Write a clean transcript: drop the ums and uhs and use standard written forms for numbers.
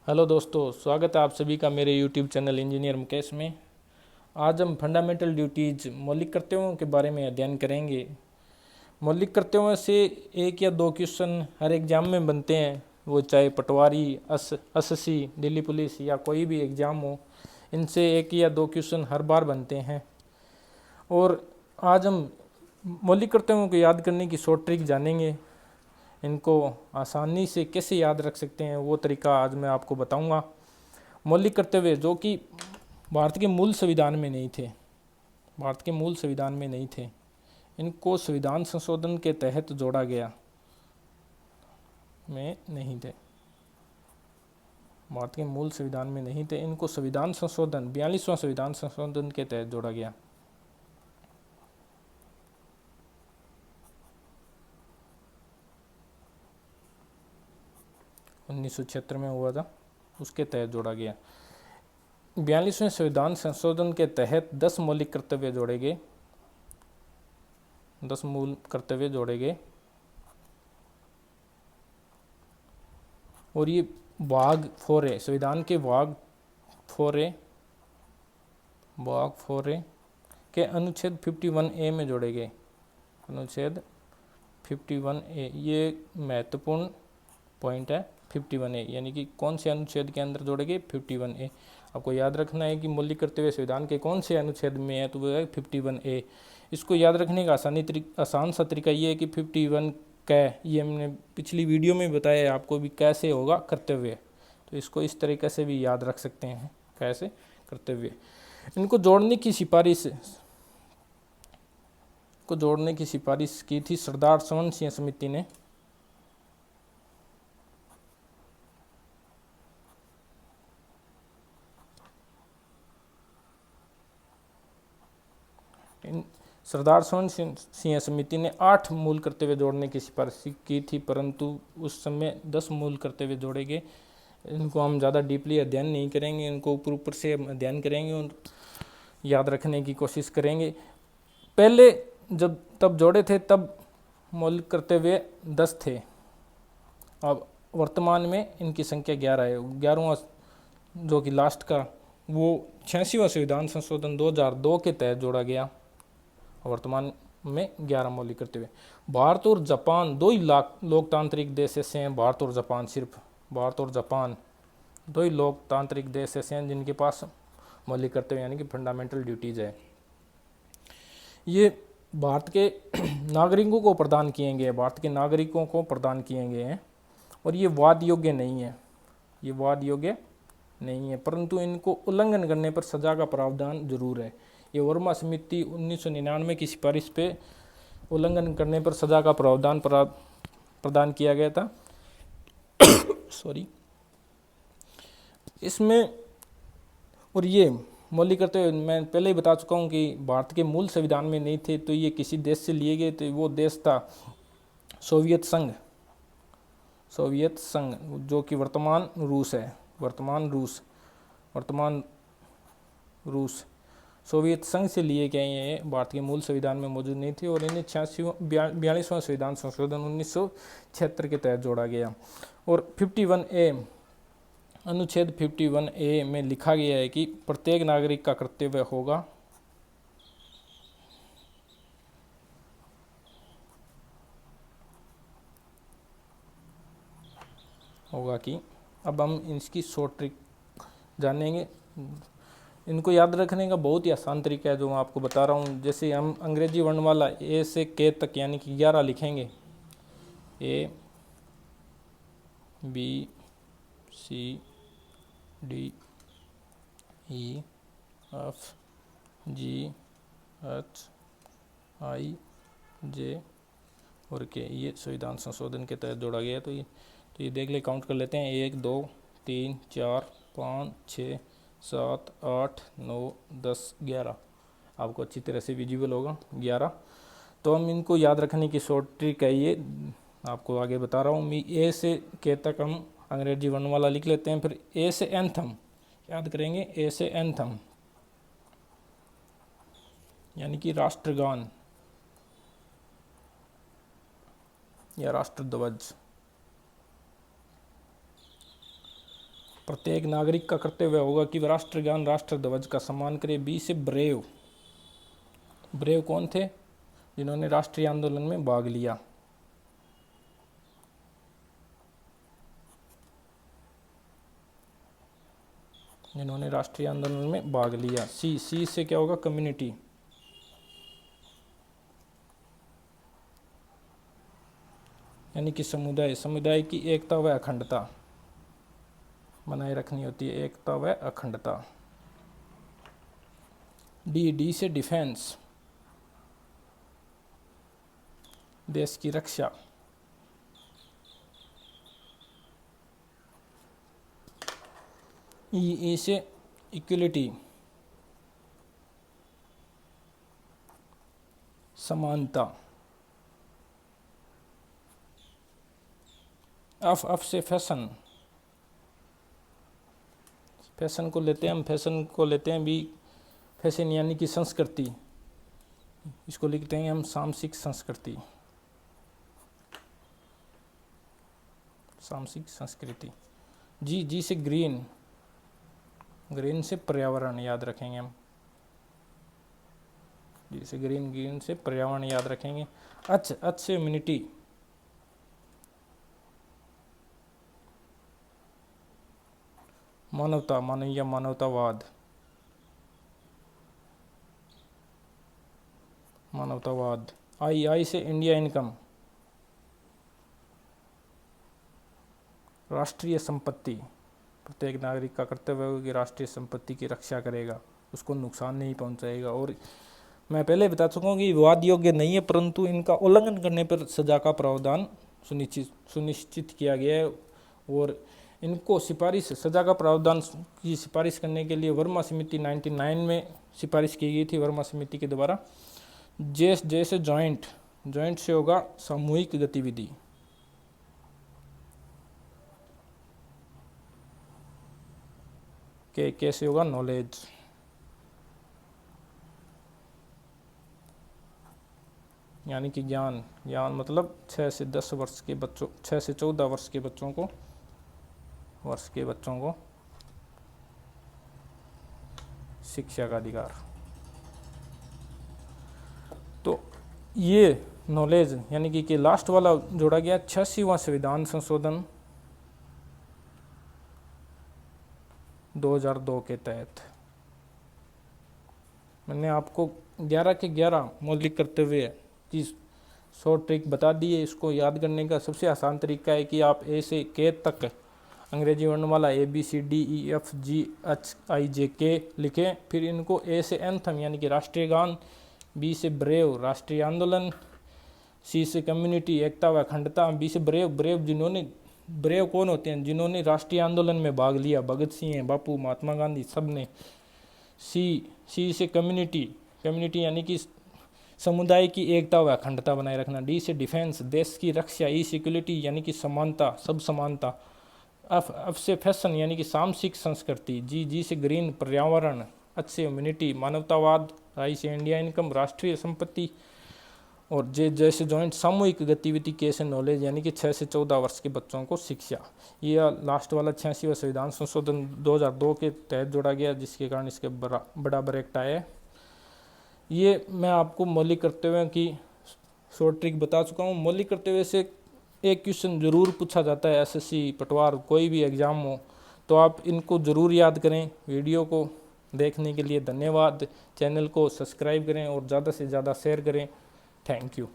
Hello दोस्तों, स्वागत है आप सभी का मेरे यूट्यूब चैनल इंजीनियर मुकेश में। आज हम फंडामेंटल ड्यूटीज मौलिक कर्तव्यों के बारे में अध्ययन करेंगे। मौलिक कर्तव्यों से एक या दो क्वेश्चन हर एग्जाम में बनते हैं, वो चाहे पटवारी, एसएससी, दिल्ली पुलिस या कोई भी एग्ज़ाम हो। इनसे एक या दो क्वेश्चन हर बार बनते हैं। और आज हम मौलिक कर्तव्यों को याद करने की शॉर्ट ट्रिक जानेंगे। इनको आसानी से कैसे याद रख सकते हैं वो तरीका आज मैं आपको बताऊंगा। मौलिक कर्तव्य जो कि भारत के मूल संविधान में नहीं थे, इनको संविधान संशोधन के तहत जोड़ा गया में नहीं थे, भारत के मूल संविधान में नहीं थे। इनको संविधान संशोधन 42वां संविधान संशोधन के तहत जोड़ा गया। 1976 में हुआ था, उसके तहत जोड़ा गया। 42वें संविधान संशोधन के तहत 10 मौलिक कर्तव्य जोड़े गए, 10 मूल कर्तव्य जोड़े गए। और ये भाग 4A, संविधान के भाग 4A के अनुच्छेद 51A में जोड़े गए। अनुच्छेद 51A ये महत्वपूर्ण पॉइंट है। 51A यानी कि कौन से अनुच्छेद के अंदर जोड़ेंगे? 51A। आपको याद रखना है कि मौलिक कर्तव्य संविधान के कौन से अनुच्छेद में है, तो वो है 51A। इसको याद रखने का आसान सा तरीका ये है कि 51 कै, ये हमने पिछली वीडियो में बताया है आपको भी कैसे होगा कर्तव्य, तो इसको इस तरीके से भी याद रख सकते हैं, कैसे कर्तव्य। इनको जोड़ने की सिफारिश की थी सरदार सवन सिंह समिति ने। सरदार सवन सिंह समिति ने 8 मूल कर्तव्य जोड़ने की सिफारिश की थी, परंतु उस समय 10 मूल कर्तव्य जोड़े गए। इनको हम ज़्यादा डीपली अध्ययन नहीं करेंगे, इनको ऊपर ऊपर से अध्ययन करेंगे और याद रखने की कोशिश करेंगे। पहले जब तब जोड़े थे तब मौलिक कर्तव्य 10 थे, अब वर्तमान में इनकी संख्या 11 है। 11वां जो कि लास्ट का, वो 86वां संविधान संशोधन 2002 के तहत जोड़ा गया। वर्तमान में 11 मौलिक कर्तव्य। भारत और जापान दो ही लोकतांत्रिक देश ऐसे हैं, भारत और जापान, सिर्फ भारत और जापान दो ही लोकतांत्रिक देश ऐसे हैं जिनके पास मौलिक कर्तव्य यानी कि फंडामेंटल ड्यूटीज है। ये भारत के नागरिकों को प्रदान किए गए हैं और ये वाद योग्य नहीं है, परंतु इनको उल्लंघन करने पर सजा का प्रावधान जरूर है। ये वर्मा समिति 1999 की सिफारिश पे उल्लंघन करने पर सजा का प्रावधान प्रदान किया गया था। इसमें और ये मौलिक कर्तव्य मैं पहले ही बता चुका हूँ कि भारत के मूल संविधान में नहीं थे, तो ये किसी देश से लिए गए थे। वो देश था सोवियत संघ, जो कि वर्तमान रूस सोवियत संघ से लिए गए हैं, भारत के मूल संविधान में मौजूद नहीं थे। और इन्हें 42वां संविधान संशोधन 1976 के तहत जोड़ा गया। और 51A, अनुच्छेद 51A में लिखा गया है कि प्रत्येक नागरिक का कर्तव्य होगा कि, अब हम इसकी शॉर्ट ट्रिक जानेंगे। इनको याद रखने का बहुत ही आसान तरीका है जो मैं आपको बता रहा हूँ। जैसे हम अंग्रेजी वर्णमाला ए से के तक यानी कि 11 लिखेंगे, A B C D E F G H I J और के, ये संविधान संशोधन के तहत जोड़ा गया है। तो ये देख ले, काउंट कर लेते हैं। 1 2 3 4 5 6 7 8 9 10 11। आपको अच्छी तरह से विजिबल होगा 11। तो हम इनको याद रखने की शॉर्ट ट्रिक है, ये आपको आगे बता रहा हूँ। ए से के तक हम अंग्रेजी वर्णमाला लिख लेते हैं, फिर ए से एंथम याद करेंगे। ए से एंथम यानी कि राष्ट्रगान या राष्ट्र ध्वज। प्रत्येक नागरिक का कर्तव्य होगा कि वह राष्ट्रगान राष्ट्र ध्वज का सम्मान करे। बी से ब्रेव। ब्रेव कौन थे? जिन्होंने राष्ट्रीय आंदोलन में भाग लिया। जिन्होंने राष्ट्रीय आंदोलन में भाग लिया। सी से क्या होगा? कम्युनिटी। यानी कि समुदाय। समुदाय की एकता व अखंडता बनाए रखनी होती है, एकता व अखंडता। डी से डिफेंस, देश की रक्षा। ई से इक्वलिटी, समानता। एफ से फैशन। फैशन को लेते हैं हम, फैशन को लेते हैं भी, फैशन यानी कि संस्कृति। इसको लिखते हैं हम सामसिक संस्कृति, सामसिक संस्कृति। जी से ग्रीन। ग्रीन से पर्यावरण याद रखेंगे हम। जी से ग्रीन, ग्रीन से पर्यावरण याद रखेंगे। एच से ह्यूमैनिटी। मानवता, मानवीय, मानवतावाद। मानवतावाद। आई से इंडिया इनकम, राष्ट्रीय संपत्ति। प्रत्येक नागरिक का कर्तव्य होगा कि राष्ट्रीय संपत्ति की रक्षा करेगा, उसको नुकसान नहीं पहुंचाएगा। और मैं पहले बता चुका हूँ कि विवाद योग्य नहीं है, परंतु इनका उल्लंघन करने पर सजा का प्रावधान सुनिश्चित किया गया है। और इनको सिफारिश, सजा का प्रावधान की सिफारिश करने के लिए वर्मा समिति 99 में सिफारिश की गई थी, वर्मा समिति के द्वारा। जैसे जॉइंट से होगा सामूहिक गतिविधि। कैसे होगा? नॉलेज। यानी कि ज्ञान। ज्ञान मतलब 6 से 10 वर्ष के बच्चों, 6 से 14 वर्ष के बच्चों को शिक्षा का अधिकार। तो ये नॉलेज यानी कि लास्ट वाला जोड़ा गया 86वां संविधान संशोधन 2002 के तहत। मैंने आपको 11 के 11 मौलिक कर्तव्य की शॉर्ट ट्रिक बता दी है। इसको याद करने का सबसे आसान तरीका है कि आप ए से के तक अंग्रेजी वर्णमाला ABCDEFGHIJK लिखें। फिर इनको ए से एंथम यानी कि राष्ट्रीय गान, बी से ब्रेव राष्ट्रीय आंदोलन, सी से कम्युनिटी एकता व अखंडता, बी से ब्रेव कौन होते हैं? जिन्होंने राष्ट्रीय आंदोलन में भाग लिया, भगत सिंह, बापू, महात्मा गांधी, सब ने। सी से कम्युनिटी यानी कि समुदाय की एकता व अखंडता बनाए रखना। डी से डिफेंस, देश की रक्षा। ई से इक्वलिटी यानी कि समानता, सब समानता। एफ से फैशन यानी कि सामसिक संस्कृति। जी से ग्रीन पर्यावरण। एच से ह्यूमैनिटी मानवतावाद। आई से इंडिया इनकम राष्ट्रीय संपत्ति। और जैसे जॉइंट सामूहिक गतिविधि। के से नॉलेज यानी कि 6 से 14 वर्ष के बच्चों को शिक्षा। ये लास्ट वाला 86वां संविधान संशोधन 2002 के तहत जोड़ा गया, जिसके कारण इसके बराबर एक्ट आया। ये मैं आपको मौलिक कर्तव्यों की शॉर्ट ट्रिक बता चुका हूँ। मौलिक कर्तव्य से एक क्वेश्चन जरूर पूछा जाता है, SSC पटवार कोई भी एग्ज़ाम हो, तो आप इनको ज़रूर याद करें। वीडियो को देखने के लिए धन्यवाद। चैनल को सब्सक्राइब करें और ज़्यादा से ज़्यादा शेयर करें। Thank you.